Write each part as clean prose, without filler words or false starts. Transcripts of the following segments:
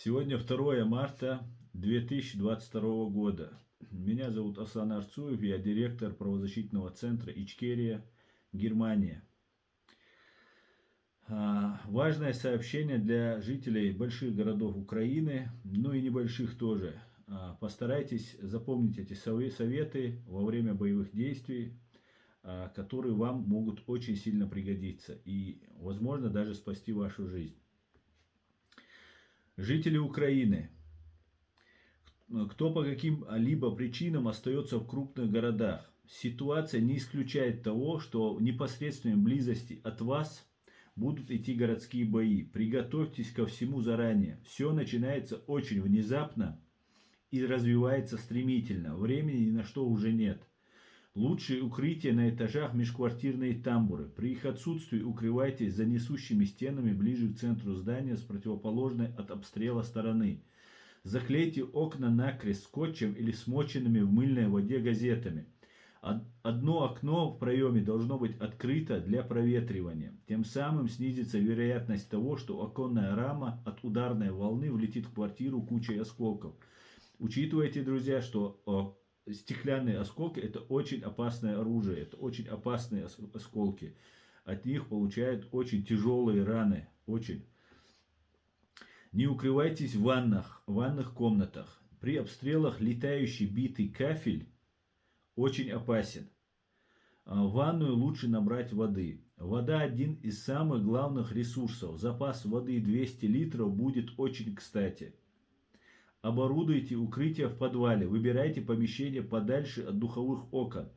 Сегодня 2 марта 2022 года. Меня зовут Аслан Арцуев, я директор правозащитного центра Ичкерия, Германия. Важное сообщение для жителей больших городов Украины, ну и небольших тоже. Постарайтесь запомнить эти советы во время боевых действий, которые вам могут очень сильно пригодиться и, возможно, даже спасти вашу жизнь. Жители Украины, кто по каким-либо причинам остается в крупных городах, ситуация не исключает того, что в непосредственной близости от вас будут идти городские бои. Приготовьтесь ко всему заранее. Все начинается очень внезапно и развивается стремительно. Времени ни на что уже нет. Лучшие укрытия на этажах — межквартирные тамбуры. При их отсутствии укрывайтесь за несущими стенами ближе к центру здания с противоположной от обстрела стороны. Заклейте окна накрест скотчем или смоченными в мыльной воде газетами. Одно окно в проеме должно быть открыто для проветривания. Тем самым снизится вероятность того, что оконная рама от ударной волны влетит в квартиру кучей осколков. Учитывайте, друзья, что стеклянные осколки — это очень опасное оружие, это очень опасные осколки. От них получают очень тяжелые раны, очень. Не укрывайтесь в ванных комнатах. При обстрелах летающий битый кафель очень опасен. В ванную лучше набрать воды. Вода — один из самых главных ресурсов. Запас воды 200 литров будет очень кстати. Оборудуйте укрытие в подвале. Выбирайте помещение подальше от духовых окон,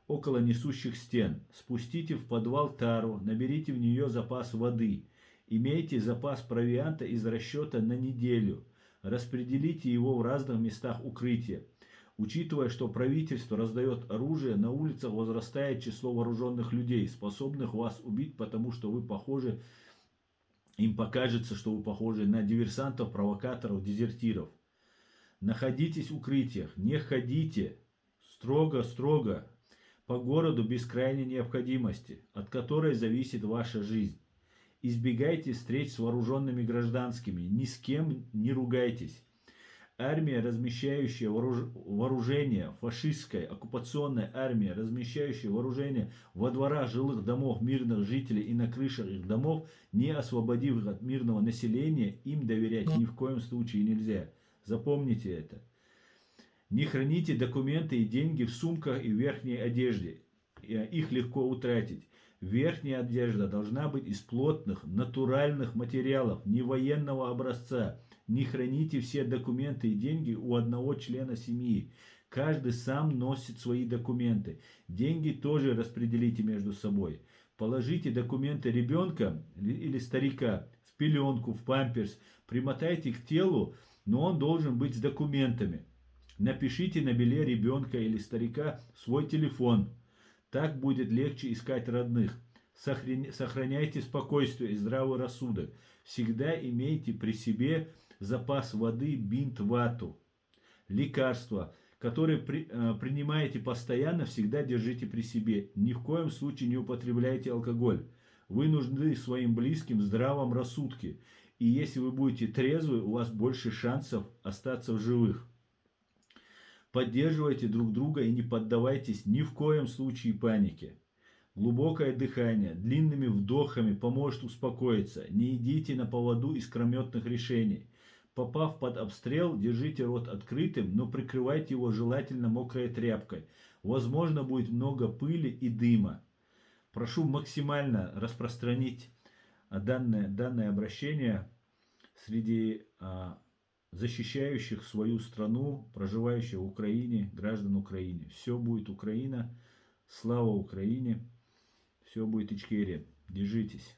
около несущих стен. Спустите в подвал тару, наберите в нее запас воды. Имейте запас провианта из расчета на неделю. Распределите его в разных местах укрытия. Учитывая, что правительство раздает оружие, на улицах возрастает число вооруженных людей, способных вас убить, потому что вы похожи, им покажется, что вы похожи на диверсантов, провокаторов, дезертиров. Находитесь в укрытиях, не ходите строго по городу без крайней необходимости, от которой зависит ваша жизнь. Избегайте встреч с вооруженными гражданскими, ни с кем не ругайтесь. Армия, размещающая вооружение, фашистская оккупационная армия, размещающая вооружение во дворах жилых домов мирных жителей и на крышах их домов, не освободив их от мирного населения, им доверять ни в коем случае нельзя. Запомните это. Не храните документы и деньги в сумках и верхней одежде. Их легко утратить. Верхняя одежда должна быть из плотных, натуральных материалов, не военного образца. Не храните все документы и деньги у одного члена семьи. Каждый сам носит свои документы. Деньги тоже распределите между собой. Положите документы ребенка или старика в пеленку, в памперс. Примотайте к телу, но он должен быть с документами. Напишите на беле ребенка или старика свой телефон. Так будет легче искать родных. Сохраняйте спокойствие и здравый рассудок. Всегда имейте при себе запас воды, бинт, вату. Лекарства, которые принимаете постоянно, всегда держите при себе. Ни в коем случае не употребляйте алкоголь. Вы нужны своим близким в здравом рассудке. И если вы будете трезвы, у вас больше шансов остаться в живых. Поддерживайте друг друга и не поддавайтесь ни в коем случае панике. Глубокое дыхание длинными вдохами поможет успокоиться. Не идите на поводу искрометных решений. Попав под обстрел, держите рот открытым, но прикрывайте его желательно мокрой тряпкой. Возможно, будет много пыли и дыма. Прошу максимально распространить данное обращение среди защищающих свою страну, проживающих в Украине, граждан Украины. Все будет Украина, слава Украине, все будет Ичкерия. Держитесь.